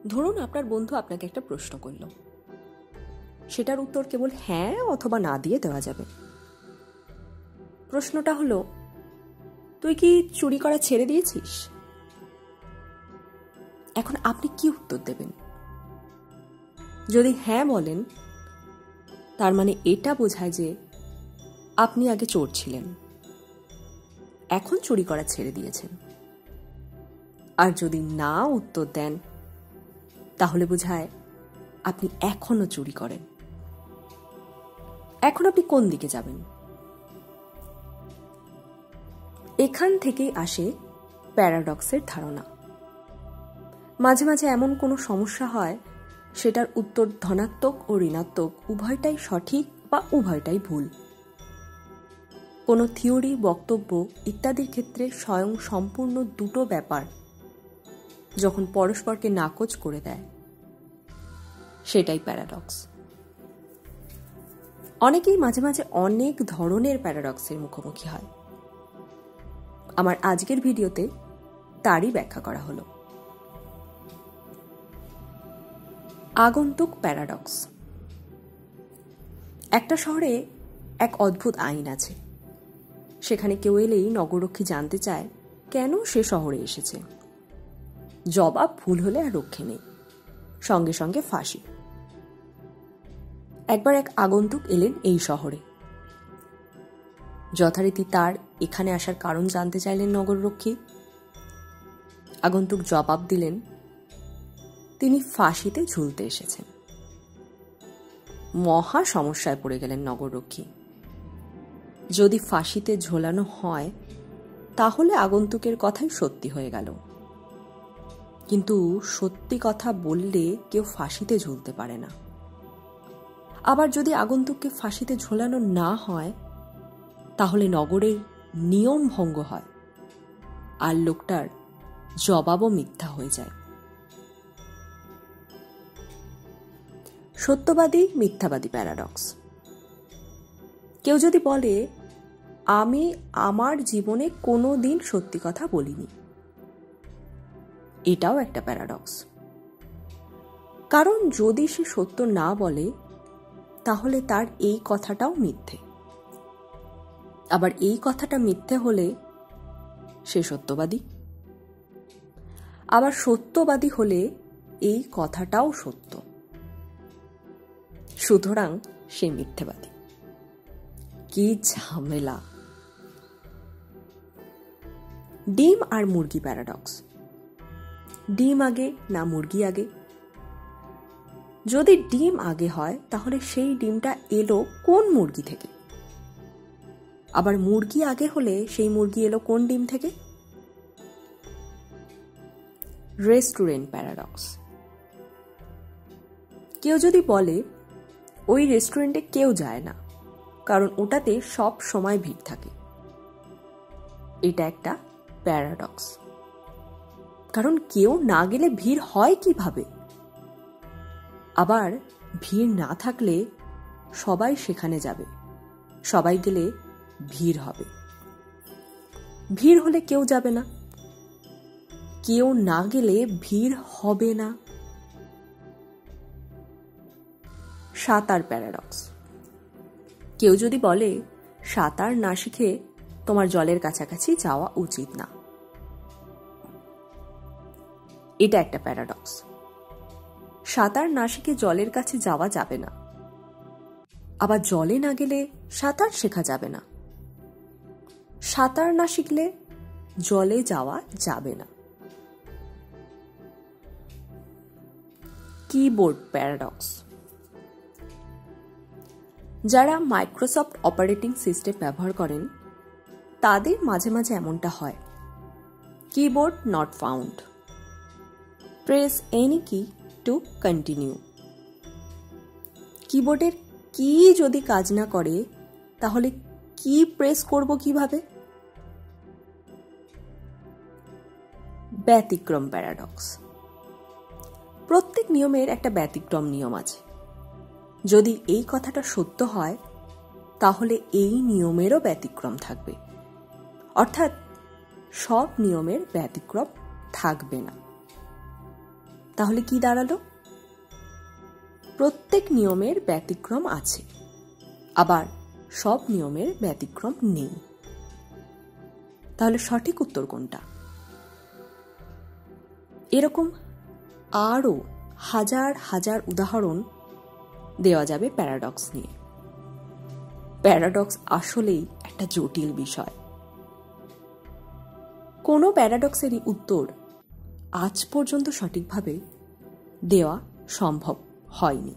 ধরুন আপনার বন্ধু আপনাকে একটা প্রশ্ন করল, সেটার উত্তর কেবল হ্যাঁ অথবা না দিয়ে দেওয়া যাবে। প্রশ্নটা হলো, তুই কি চুরি করা ছেড়ে দিয়েছিস? এখন আপনি কি উত্তর দেবেন? যদি হ্যাঁ বলেন, তার মানে এটা বোঝায় যে আপনি আগে চোর ছিলেন, এখন চুরি করা ছেড়ে দিয়েছেন। আর যদি না উত্তর দেন, তাহলে বোঝায় আপনি এখনো চুরি করেন। এখন আপনি কোন দিকে যাবেন? এখান থেকেই আসে প্যারাডক্সের ধারণা। মাঝে মাঝে এমন কোনো সমস্যা হয়, সেটার উত্তর ধনাত্মক ও ঋণাত্মক উভয়টাই সঠিক বা উভয়টাই ভুল। কোনো থিওরি, বক্তব্য ইত্যাদির ক্ষেত্রে স্বয়ং সম্পূর্ণ দুটো ব্যাপার যখন পরস্পরকে নাকচ করে দেয়, সেটাই প্যারাডক্স। অনেকেই মাঝে মাঝে অনেক ধরনের প্যারাডক্সের মুখোমুখি হয়। আমার আজকের ভিডিওতে তারই ব্যাখ্যা করা হলো। আগন্তুক প্যারাডক্স। একটা শহরে এক অদ্ভুত আইন আছে। সেখানে কেউ এলেই নগররক্ষী জানতে চায় কেন সে শহরে এসেছে। জবাব ভুল হলে আর রক্ষে নেই, সঙ্গে সঙ্গে ফাঁসি। একবার এক আগন্তুক এলেন এই শহরে। যথারীতি তার এখানে আসার কারণ জানতে চাইলেন নগররক্ষী। আগন্তুক জবাব দিলেন, তিনি ফাঁসিতে ঝুলতে এসেছেন। মহা সমস্যায় পড়ে গেলেন নগররক্ষী। যদি ফাঁসিতে ঝোলানো হয়, তাহলে আগন্তুকের কথাই সত্যি হয়ে গেল। কিন্তু সত্যি কথা বললে কেউ ফাঁসিতে ঝুলতে পারে না। আবার যদি আগন্তুককে ফাঁসিতে ঝোলানো না হয়, তাহলে নগরের নিয়ম ভঙ্গ হয়, আর লোকটার জবাবও মিথ্যা হয়ে যায়। সত্যবাদী মিথ্যাবাদী প্যারাডক্স। কেউ যদি বলে, আমি আমার জীবনে কোনো দিন সত্যি কথা বলিনি, এটাও একটা প্যারাডক্স। কারণ যদি সে সত্য না বলে, তাহলে তার এই কথাটাও মিথ্যে। আবার এই কথাটা মিথ্যে হলে সে সত্যবাদী। আবার সত্যবাদী হলে এই কথাটাও সত্য। সুতরাং সে মিথ্যেবাদী। কি ঝামেলা! ডিম আর মুরগি প্যারাডক্স। ডিম আগে না মুরগি আগে? যদি ডিম আগে হয়, তাহলে সেই ডিমটা এলো কোন মুরগি থেকে? আবার মুরগি আগে হলে সেই মুরগি এলো কোন ডিম থেকে? Restaurant paradox. কেউ যদি বলে, ওই রেস্টুরেন্টে কেউ যায় না, কারণ ওটাতে সব সময় ভিড় থাকে, এটা একটা প্যারাডক্স। কারণ কেউ না গেলে ভিড় হয় কিভাবে? আবার ভিড় না থাকলে সবাই সেখানে যাবে, সবাই গেলে ভিড় হবে। ভিড় হলে কেউ যাবে না, কেউ না গেলে ভিড় হবে না। সাঁতার প্যারাডক্স। কেউ যদি বলে, সাঁতার না শিখে তোমার জলের কাছাকাছি যাওয়া উচিত না, এটা একটা প্যারাডক্স। সাঁতার না শিখে জলের কাছে যাওয়া যাবে না, আবার জলে না গেলে সাঁতার শেখা যাবে না। সাঁতার না শিখলে জলে যাওয়া যাবে না। Keyboard paradox. যারা মাইক্রোসফট অপারেটিং সিস্টেম ব্যবহার করেন, তাদের মাঝে মাঝে এমনটা হয়, keyboard not found, press any কি টু কন্টিনিউ। কিবোর্ডের কি যদি কাজ না করে, তাহলে কি প্রেস করব কিভাবে? ব্যতিক্রম প্যারাডক্স। প্রত্যেক নিয়মের একটা ব্যতিক্রম নিয়ম আছে। যদি এই কথাটা সত্য হয়, তাহলে এই নিয়মেরও ব্যতিক্রম থাকবে, অর্থাৎ সব নিয়মের ব্যতিক্রম থাকবে না। তাহলে কি দাঁড়ালো? প্রত্যেক নিয়মের ব্যতিক্রম আছে, আবার সব নিয়মের ব্যতিক্রম নেই। তাহলে সঠিক উত্তর কোনটা? এরকম আরও হাজার হাজার উদাহরণ দেওয়া যাবে প্যারাডক্স নিয়ে। প্যারাডক্স আসলেই একটা জটিল বিষয়। কোনো প্যারাডক্সেরই উত্তর আজ পর্যন্ত সঠিকভাবে দেওয়া সম্ভব হয়নি।